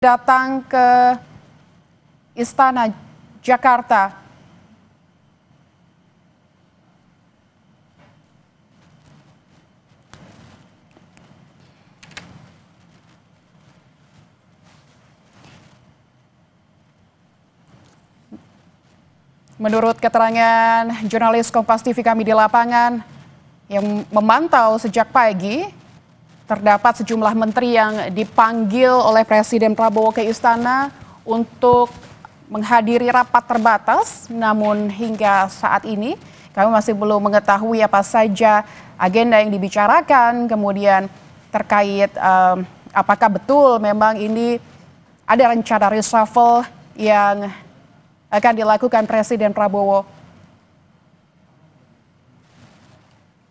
datang ke Istana Jakarta. Menurut keterangan jurnalis Kompas TV kami di lapangan yang memantau sejak pagi, terdapat sejumlah menteri yang dipanggil oleh Presiden Prabowo ke istana untuk menghadiri rapat terbatas. Namun hingga saat ini kami masih belum mengetahui apa saja agenda yang dibicarakan, kemudian terkait apakah betul memang ini ada rencana reshuffle yang akan dilakukan Presiden Prabowo.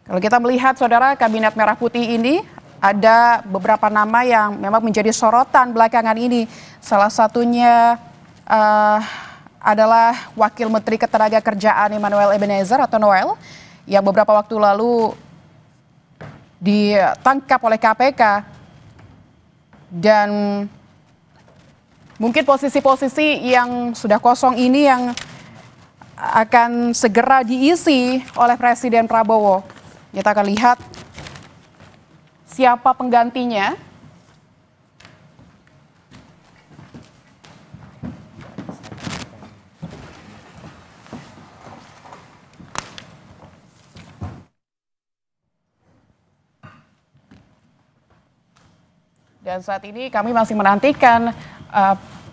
Kalau kita melihat, saudara, Kabinet Merah Putih ini ada beberapa nama yang memang menjadi sorotan belakangan ini. Salah satunya adalah Wakil Menteri Ketenagakerjaan Immanuel Ebenezer atau Noel, yang beberapa waktu lalu ditangkap oleh KPK. Dan mungkin posisi-posisi yang sudah kosong ini yang akan segera diisi oleh Presiden Prabowo. Kita akan lihat siapa penggantinya. Dan saat ini kami masih menantikan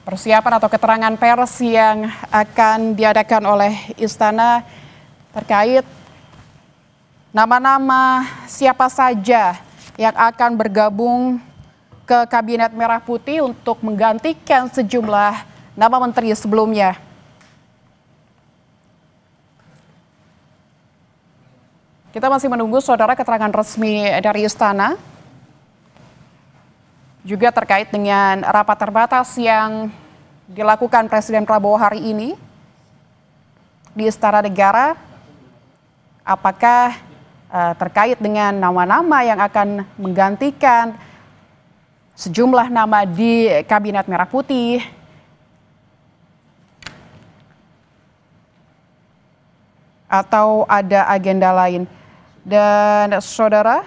persiapan atau keterangan pers yang akan diadakan oleh Istana terkait nama-nama siapa saja yang akan bergabung ke Kabinet Merah Putih untuk menggantikan sejumlah nama menteri sebelumnya. Kita masih menunggu, saudara, keterangan resmi dari Istana. Juga terkait dengan rapat terbatas yang dilakukan Presiden Prabowo hari ini di Istana Negara. Apakah terkait dengan nama-nama yang akan menggantikan sejumlah nama di Kabinet Merah Putih, atau ada agenda lain. Dan saudara,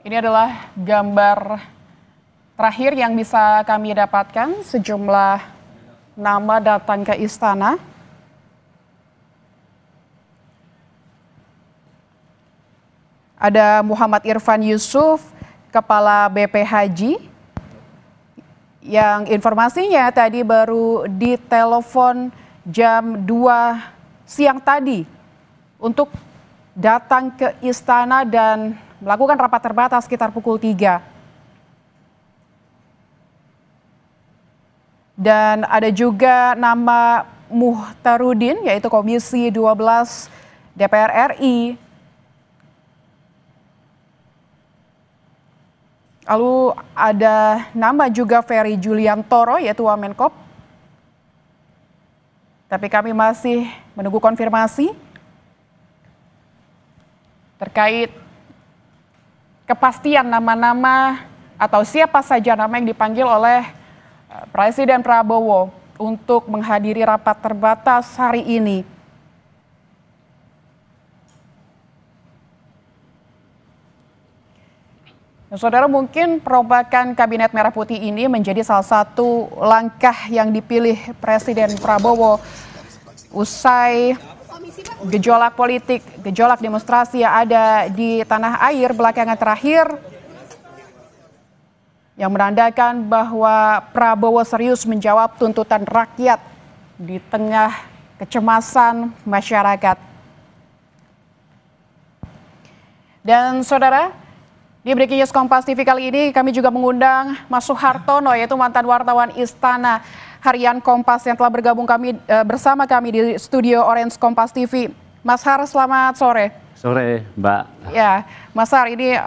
ini adalah gambar terakhir yang bisa kami dapatkan, sejumlah nama datang ke istana. Ada Muhammad Irfan Yusuf, Kepala BP Haji, yang informasinya tadi baru ditelepon jam 2 siang tadi untuk datang ke istana dan melakukan rapat terbatas sekitar pukul 3. Dan ada juga nama Muhtarudin, yaitu Komisi 12 DPR RI. Lalu ada nama juga Ferry Juliantoro, yaitu Wamenkop. Tapi kami masih menunggu konfirmasi terkait kepastian nama-nama atau siapa saja nama yang dipanggil oleh Presiden Prabowo untuk menghadiri rapat terbatas hari ini. Nah, saudara, mungkin perombakan Kabinet Merah Putih ini menjadi salah satu langkah yang dipilih Presiden Prabowo usai gejolak politik, gejolak demonstrasi yang ada di tanah air belakangan terakhir, yang menandakan bahwa Prabowo serius menjawab tuntutan rakyat di tengah kecemasan masyarakat. Dan saudara, di Breaking News Kompas TV kali ini kami juga mengundang Mas Suhartono, yaitu mantan wartawan Istana Harian Kompas yang telah bergabung bersama kami di studio Orange Kompas TV. Mas Har, selamat sore. Sore, Mbak. Ya, Mas Har, ini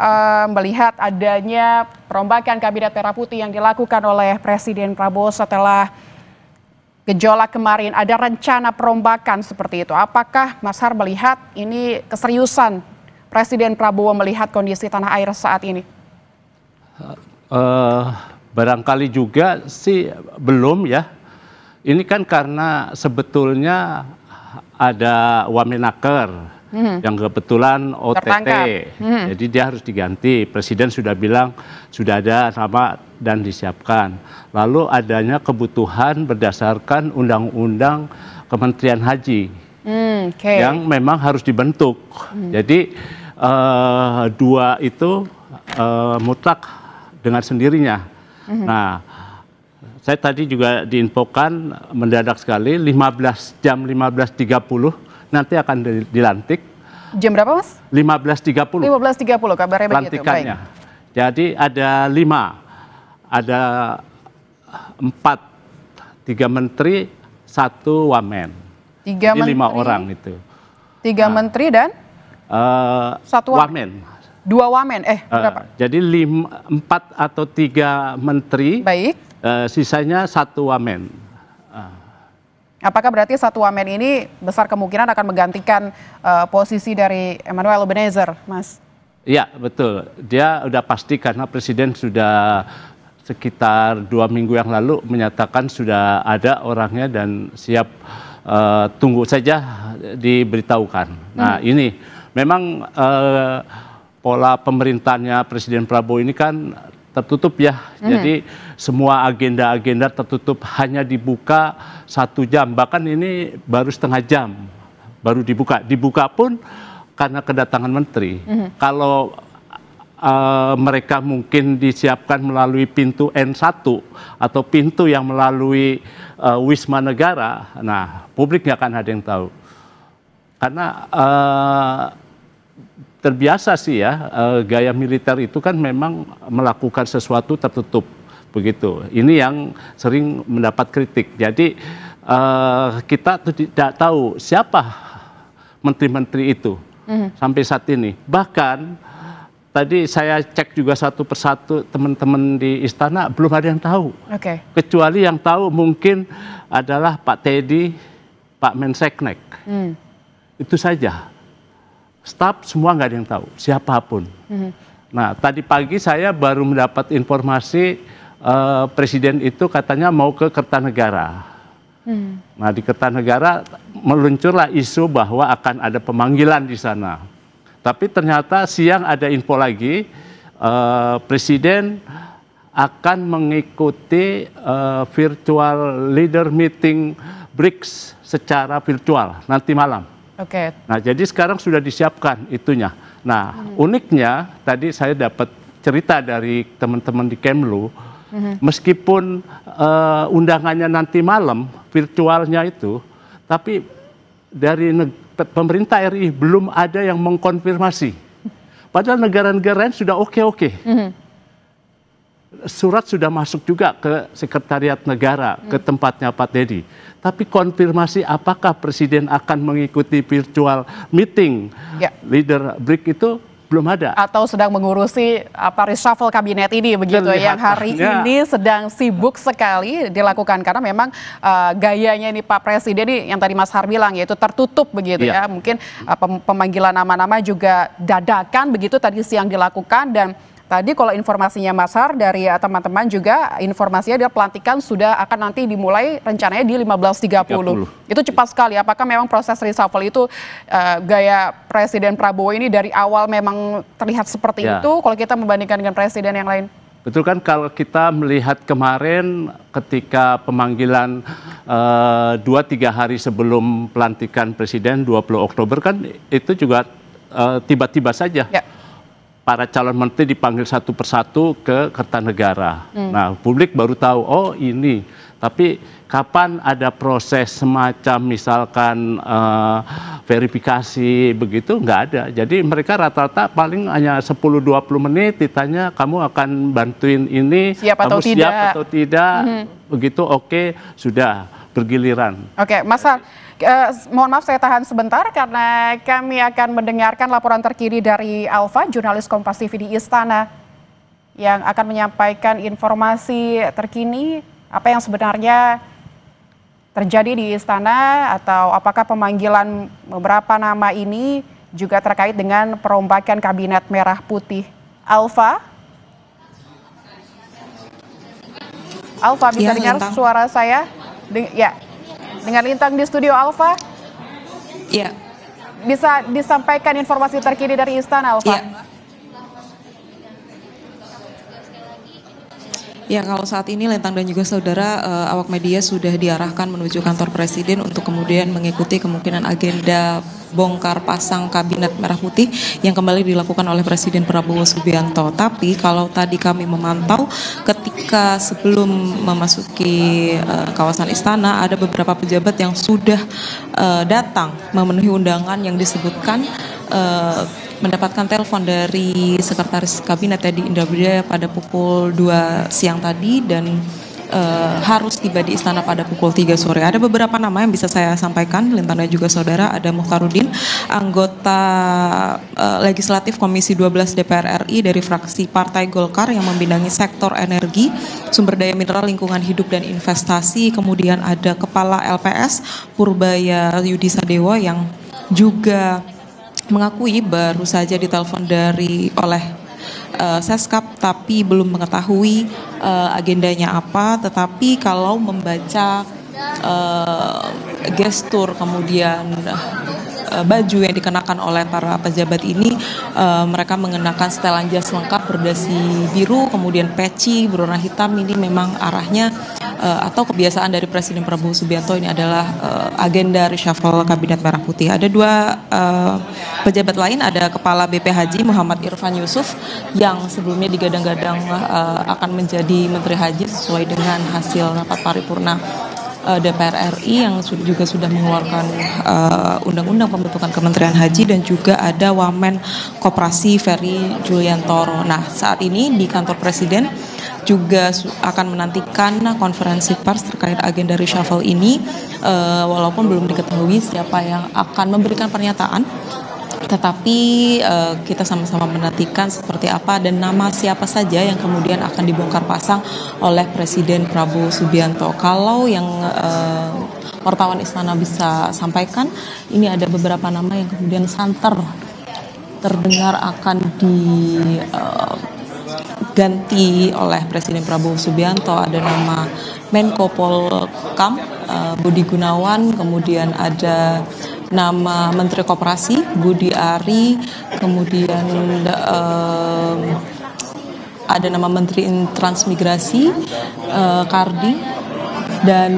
melihat adanya perombakan Kabinet Merah Putih yang dilakukan oleh Presiden Prabowo setelah gejolak kemarin, ada rencana perombakan seperti itu. Apakah Mas Har melihat ini keseriusan Presiden Prabowo melihat kondisi tanah air saat ini? Barangkali juga sih belum ya. Ini kan karena sebetulnya ada Wamenaker yang kebetulan OTT, jadi dia harus diganti. Presiden sudah bilang sudah ada nama dan disiapkan. Lalu adanya kebutuhan berdasarkan Undang-Undang Kementerian Haji yang memang harus dibentuk. Jadi dua itu mutlak dengan sendirinya. Nah, saya tadi juga diinfokan mendadak sekali 15:30 nanti akan dilantik. Jam berapa, Mas? 15:30. 15:30 kabarnya begitu. Pelantikannya. Jadi ada 5, ada 3 menteri, 1 wamen. 3 Jadi menteri, 5 orang itu. 3 menteri dan 1 wamen. 2 wamen. Berapa? Jadi 4 atau 3 menteri. Baik. Sisanya 1 wamen. Apakah berarti 1 wamen ini besar kemungkinan akan menggantikan posisi dari Emmanuel Ebenezer, Mas? Iya, betul. Dia udah pasti karena Presiden sudah sekitar 2 minggu yang lalu menyatakan sudah ada orangnya dan siap, tunggu saja diberitahukan. Nah, ini memang pola pemerintahnya Presiden Prabowo ini kan tertutup ya. Jadi semua agenda-agenda tertutup, hanya dibuka 1 jam. Bahkan ini baru setengah jam baru dibuka. Dibuka pun karena kedatangan menteri. Kalau mereka mungkin disiapkan melalui pintu N1 atau pintu yang melalui Wisma Negara, nah publik nggak akan ada yang tahu. Karena terbiasa sih ya, gaya militer itu kan memang melakukan sesuatu tertutup begitu. Ini yang sering mendapat kritik. Jadi kita tidak tahu siapa menteri-menteri itu sampai saat ini. Bahkan tadi saya cek juga satu persatu teman-teman di istana, belum ada yang tahu. Kecuali yang tahu mungkin adalah Pak Teddy, Pak Menseknek. Itu saja. Staf semua nggak ada yang tahu, siapapun. Nah, tadi pagi saya baru mendapat informasi Presiden itu katanya mau ke Kertanegara. Nah, di Kertanegara meluncurlah isu bahwa akan ada pemanggilan di sana. Tapi ternyata siang ada info lagi, Presiden akan mengikuti virtual leader meeting BRICS secara virtual nanti malam. Nah, jadi sekarang sudah disiapkan itunya. Nah, uniknya tadi saya dapat cerita dari teman-teman di Kemlu, meskipun undangannya nanti malam, virtualnya itu, tapi dari pemerintah RI belum ada yang mengkonfirmasi. Padahal negara-negara lain sudah oke-oke. Surat sudah masuk juga ke Sekretariat Negara, ke tempatnya Pak Teddy. Tapi konfirmasi apakah Presiden akan mengikuti virtual meeting leader BRICS itu belum ada. Atau sedang mengurusi reshuffle kabinet ini begitu, yang hari ini sedang sibuk sekali dilakukan. Karena memang gayanya ini Pak Presiden ini yang tadi Mas Har bilang, yaitu tertutup begitu ya. Mungkin pemanggilan nama-nama juga dadakan begitu tadi siang dilakukan. Dan tadi kalau informasinya Mas Har dari teman-teman juga, informasinya dia pelantikan sudah akan nanti dimulai rencananya di 15:30. Itu cepat sekali. Apakah memang proses reshuffle itu gaya Presiden Prabowo ini dari awal memang terlihat seperti itu kalau kita membandingkan dengan presiden yang lain? Betul kan, kalau kita melihat kemarin ketika pemanggilan 2-3 hari sebelum pelantikan Presiden 20 Oktober kan itu juga tiba-tiba saja. Para calon menteri dipanggil satu persatu ke Kertanegara. Nah, publik baru tahu, oh ini. Tapi kapan ada proses semacam misalkan verifikasi begitu, nggak ada. Jadi mereka rata-rata paling hanya 10-20 menit ditanya, kamu akan bantuin ini, kamu siap atau tidak, begitu oke, sudah bergiliran. Mas Har, mohon maaf saya tahan sebentar karena kami akan mendengarkan laporan terkini dari Alfa, jurnalis Kompas TV di Istana, yang akan menyampaikan informasi terkini apa yang sebenarnya terjadi di Istana, atau apakah pemanggilan beberapa nama ini juga terkait dengan perombakan kabinet merah putih. Alfa bisa Ya, dengar Lintang. suara saya? Ya, dengan Lintang di studio Alfa, Ya, bisa disampaikan informasi terkini dari Istana, Alfa? ya. Ya, kalau saat ini Lintang dan juga saudara awak media sudah diarahkan menuju kantor Presiden untuk kemudian mengikuti kemungkinan agenda bongkar pasang kabinet merah putih yang kembali dilakukan oleh Presiden Prabowo Subianto. Tapi kalau tadi kami memantau ketika sebelum memasuki kawasan istana, ada beberapa pejabat yang sudah datang memenuhi undangan yang disebutkan mendapatkan telepon dari Sekretaris Kabinet Teddy Indrabudaya pada pukul 2 siang tadi dan harus tiba di istana pada pukul 3 sore. Ada beberapa nama yang bisa saya sampaikan, Lintang dan juga saudara. Ada Mukhtarudin, anggota legislatif Komisi 12 DPR RI dari fraksi Partai Golkar yang membidangi sektor energi, sumber daya mineral, lingkungan hidup dan investasi. Kemudian ada Kepala LPS Purbaya Yudi Sadewo yang juga mengakui baru saja ditelepon oleh Seskap tapi belum mengetahui agendanya apa. Tetapi kalau membaca gestur kemudian baju yang dikenakan oleh para pejabat ini, mereka mengenakan setelan jas lengkap berdasi biru, kemudian peci berwarna hitam. Ini memang arahnya atau kebiasaan dari Presiden Prabowo Subianto. Ini adalah agenda reshuffle Kabinet Merah Putih. Ada dua pejabat lain, ada Kepala BP Haji Muhammad Irfan Yusuf yang sebelumnya digadang-gadang akan menjadi Menteri Haji sesuai dengan hasil rapat paripurna DPR RI yang juga sudah mengeluarkan undang-undang pembentukan Kementerian Haji, dan juga ada Wamen Koperasi Ferry Juliantoro. Nah, saat ini di kantor Presiden juga akan menantikan konferensi pers terkait agenda reshuffle ini, walaupun belum diketahui siapa yang akan memberikan pernyataan. Tetapi kita sama-sama menantikan seperti apa dan nama siapa saja yang kemudian akan dibongkar pasang oleh Presiden Prabowo Subianto. Kalau yang wartawan istana bisa sampaikan, ini ada beberapa nama yang kemudian santer terdengar akan diganti oleh Presiden Prabowo Subianto. Ada nama Menko Polhukam Budi Gunawan, kemudian ada nama Menteri Koperasi Budi Ari, kemudian ada nama Menteri Transmigrasi Kardi, dan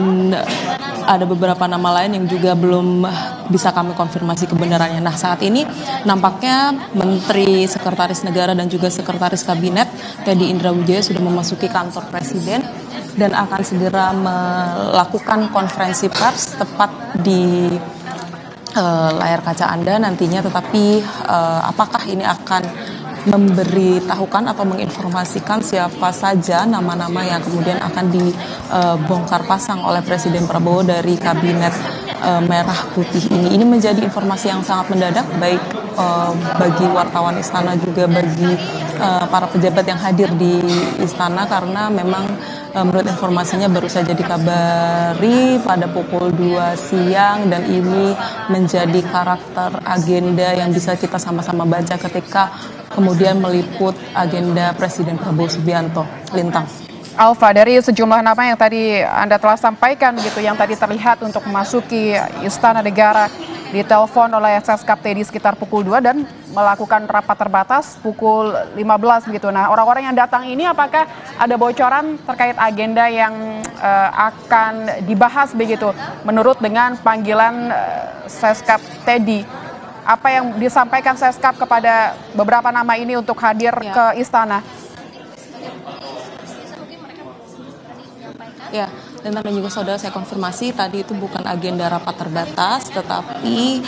ada beberapa nama lain yang juga belum bisa kami konfirmasi kebenarannya. Nah, saat ini nampaknya Menteri Sekretaris Negara dan juga Sekretaris Kabinet Teddy Indrabudaya sudah memasuki kantor Presiden dan akan segera melakukan konferensi pers tepat di layar kaca Anda nantinya. Tetapi apakah ini akan memberitahukan atau menginformasikan siapa saja nama-nama yang kemudian akan dibongkar pasang oleh Presiden Prabowo dari Kabinet Merah Putih ini menjadi informasi yang sangat mendadak, baik bagi wartawan istana juga bagi para pejabat yang hadir di istana, karena memang menurut informasinya baru saja dikabari pada pukul 2 siang, dan ini menjadi karakter agenda yang bisa kita sama-sama baca ketika kemudian meliput agenda Presiden Prabowo Subianto. Lintang. Alfa, dari sejumlah nama yang tadi Anda telah sampaikan gitu, yang tadi terlihat untuk memasuki Istana Negara, ditelepon oleh Seskap Teddy sekitar pukul 2 dan melakukan rapat terbatas pukul 15 begitu. Nah, orang-orang yang datang ini apakah ada bocoran terkait agenda yang akan dibahas begitu menurut dengan panggilan Seskap Teddy? Apa yang disampaikan Seskap kepada beberapa nama ini untuk hadir ke istana? Ya, dan juga saudara, saya konfirmasi tadi itu bukan agenda rapat terbatas, tetapi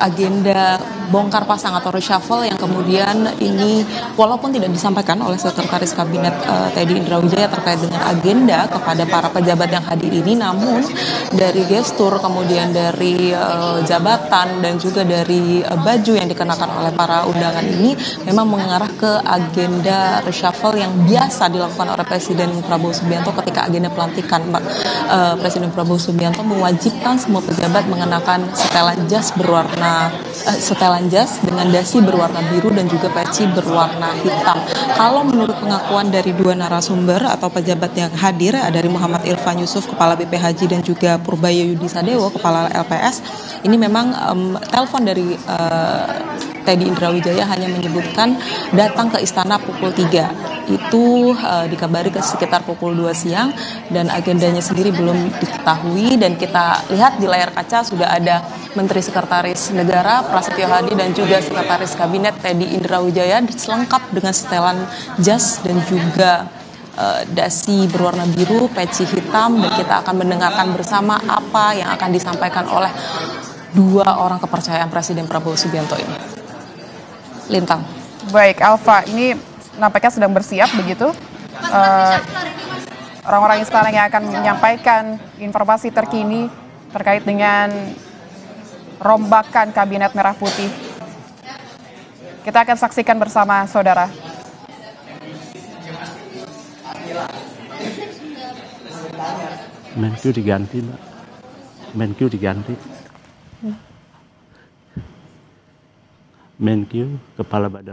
agenda bongkar pasang atau reshuffle yang kemudian ini walaupun tidak disampaikan oleh Sekretaris Kabinet Teddy Indrawijaya terkait dengan agenda kepada para pejabat yang hadir ini, namun dari gestur, kemudian dari jabatan dan juga dari baju yang dikenakan oleh para undangan ini memang mengarah ke agenda reshuffle yang biasa dilakukan oleh Presiden Prabowo Subianto ketika agenda pelantikan. Presiden Prabowo Subianto mewajibkan semua pejabat mengenakan setelan jas dengan dasi berwarna biru dan juga peci berwarna hitam. Kalau menurut pengakuan dari dua narasumber atau pejabat yang hadir, dari Muhammad Irfan Yusuf, Kepala BP Haji, dan juga Purbaya Yudi Sadewo, Kepala LPS, ini memang telepon dari Teddy Indrawijaya hanya menyebutkan datang ke istana pukul 3. Itu dikabari ke sekitar pukul 2 siang dan agendanya sendiri belum diketahui, dan kita lihat di layar kaca sudah ada Menteri Sekretaris Negara Prasetyo Hadi dan juga Sekretaris Kabinet Teddy Indrawijaya selengkap dengan setelan jas dan juga dasi berwarna biru, peci hitam, dan kita akan mendengarkan bersama apa yang akan disampaikan oleh dua orang kepercayaan Presiden Prabowo Subianto ini. Lintang. Baik, Alfa, ini nampaknya sedang bersiap begitu. Orang-orang istana yang akan menyampaikan informasi terkini terkait dengan rombakan Kabinet Merah Putih. Kita akan saksikan bersama, saudara. Menkyu diganti, Mbak. Menkyu diganti. Menkyu, Kepala Badan